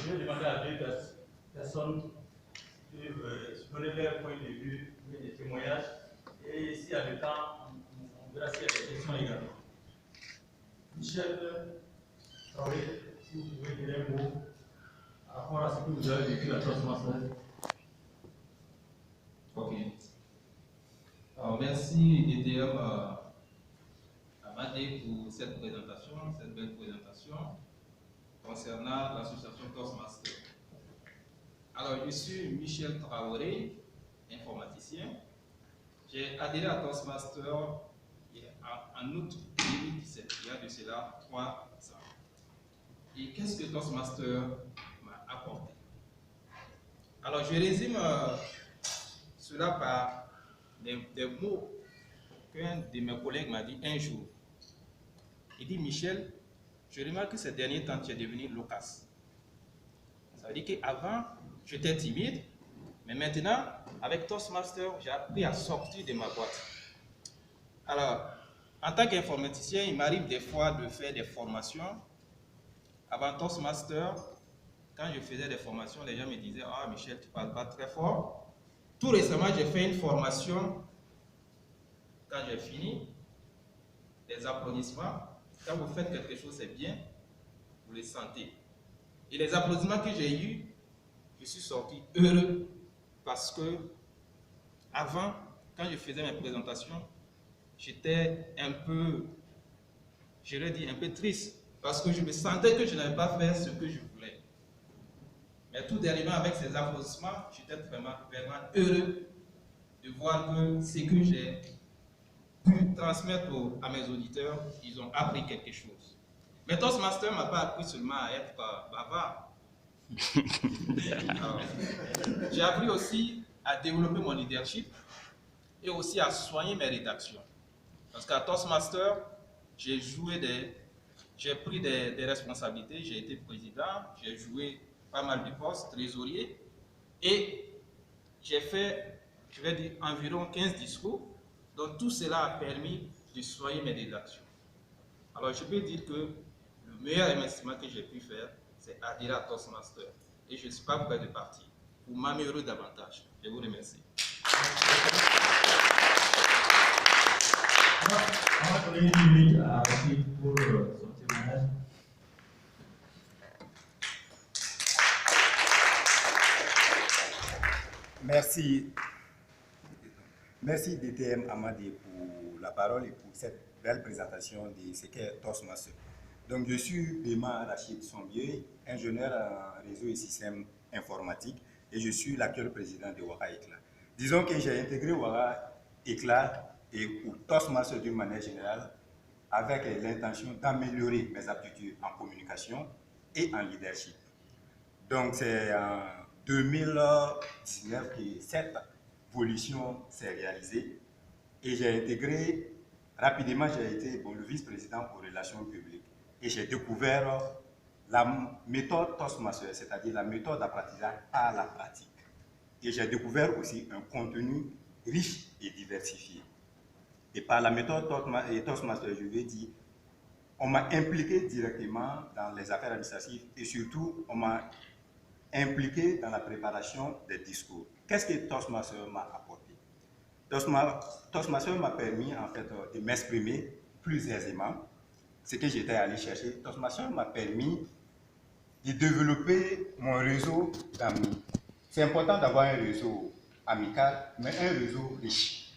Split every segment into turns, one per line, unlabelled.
je vais demander à deux personnes de exprimer leur point de vue, des témoignages. Et s'il y a le temps, on verra s'il y a des questions également. Michel Traoré, si vous pouvez dire un mot par rapport à ce que vous avez vécu à Toastmasters.
Ok. Alors, merci DTM Amadé pour cette présentation, cette belle présentation concernant l'association Toastmasters. Alors, je suis Michel Traoré, informaticien. J'ai adhéré à Toastmasters en août 2017, il y a de cela 3 ans. Et qu'est-ce que Toastmasters m'a apporté? Alors, je résume cela par des mots qu'un de mes collègues m'a dit un jour. Il dit, Michel, je remarque que ces derniers temps, tu es devenu loquace. Ça veut dire qu'avant, j'étais timide, mais maintenant, avec Toastmasters, j'ai appris à sortir de ma boîte. Alors, en tant qu'informaticien, il m'arrive des fois de faire des formations. Avant Toastmasters, quand je faisais des formations, les gens me disaient, ah Michel, tu ne parles pas très fort. Tout récemment, j'ai fait une formation. Quand j'ai fini, des applaudissements. Quand vous faites quelque chose, c'est bien, vous les sentez. Et les applaudissements que j'ai eus, je suis sorti heureux parce que avant, quand je faisais mes présentations, j'étais un peu, je l'ai dit, un peu triste parce que je me sentais que je n'avais pas fait ce que je voulais. Mais tout dernièrement, avec ces applaudissements, j'étais vraiment heureux de voir que ce que j'ai pu transmettre à mes auditeurs, ils ont appris quelque chose. Mais Toastmasters ne m'a pas appris seulement à être bavard. J'ai appris aussi à développer mon leadership et aussi à soigner mes rédactions. Parce qu'à Toastmasters, j'ai pris des responsabilités, j'ai été président, j'ai joué pas mal de postes, trésorier, et j'ai fait, je vais dire, environ 15 discours. Donc tout cela a permis de soigner mes rédactions. Alors je peux dire que le meilleur investissement que j'ai pu faire, c'est adhérer à Toastmasters. Et je ne suis pas prêt de partir pour m'améliorer davantage. Je vous remercie.
On va donner une minute à Rachid pour son témoignage.
Merci. Merci DTM Amadé pour la parole et pour cette belle présentation de ce qu'est Toastmasters. Donc, je suis Béma Rachid Sombier, ingénieur en réseau et système informatique, et je suis l'actuel président de Ouara Éclat. Disons que j'ai intégré Ouara Éclat et pour Toastmasters d'une manière générale avec l'intention d'améliorer mes aptitudes en communication et en leadership. Donc, c'est en 2019 que cette évolution s'est réalisée et j'ai intégré, rapidement j'ai été le vice-président pour relations publiques et j'ai découvert la méthode Toastmasters, c'est-à-dire la méthode d'apprentissage par la pratique. Et j'ai découvert aussi un contenu riche et diversifié. Et par la méthode Toastmasters, je vais dire, on m'a impliqué directement dans les affaires administratives et surtout, on m'a impliqué dans la préparation des discours. Qu'est-ce que Toastmasters m'a apporté? Toastmasters m'a permis en fait de m'exprimer plus aisément, ce que j'étais allé chercher. Toastmasters m'a permis de développer mon réseau d'amis. C'est important d'avoir un réseau amical, mais un réseau riche.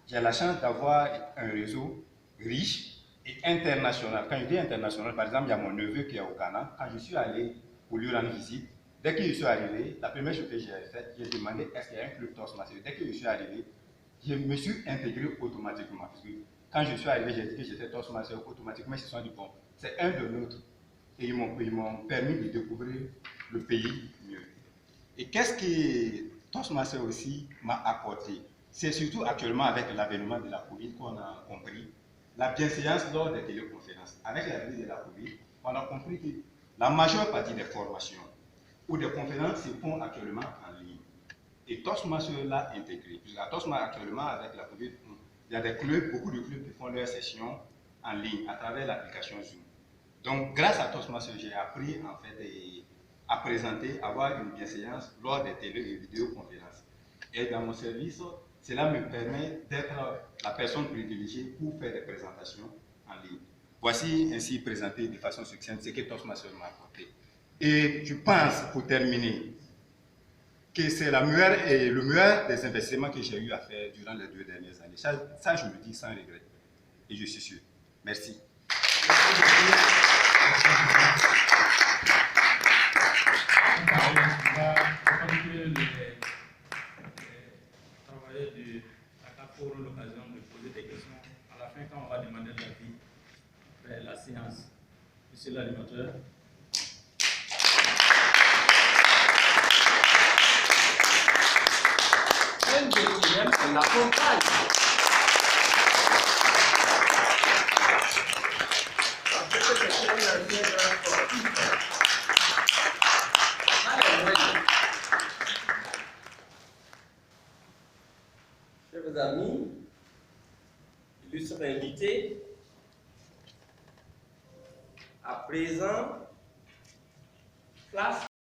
J'ai la chance d'avoir un réseau riche et international. Quand je dis international, par exemple, il y a mon neveu qui est au Ghana. Quand je suis allé pour lui rendre visite, dès que je suis arrivé, la première chose que j'ai faite, j'ai demandé est-ce qu'il y a un club Toastmasters. Dès que je suis arrivé, je me suis intégré automatiquement. Parce que quand je suis arrivé, j'ai dit que j'étais Toastmasters, automatiquement, ils se sont dit bon, c'est un de nôtres. Et ils m'ont permis de découvrir le pays mieux. Et qu'est-ce que Toastmasters aussi m'a apporté? C'est surtout actuellement avec l'avènement de la Covid qu'on a compris la bienséance lors des téléconférences. Avec l'avènement de la Covid, on a compris que la majeure partie des formations ou des conférences se font actuellement en ligne. Et Toastmasters l'a intégré. Puisque Toastmasters actuellement, avec la Covid, il y a des clubs, beaucoup de clubs qui font leurs sessions en ligne à travers l'application Zoom. Donc, grâce à Toastmasters, j'ai appris en fait à présenter, avoir une bienséance lors des télé et vidéoconférences. Et dans mon service, cela me permet d'être la personne privilégiée pour faire des présentations en ligne. Voici ainsi présenté de façon succincte ce que Toastmasters m'a apporté. Et je pense, pour terminer, que c'est le meilleur des investissements que j'ai eu à faire durant les 2 dernières années. Ça, je le dis sans regret. Et je suis sûr. Merci.
Travailleurs de l'ACAP auront l'occasion de poser des questions à la fin quand on va demander l'avis vers la séance. Monsieur l'animateur.
On l'accompagne. Chers amis, illustres invités, à présent, place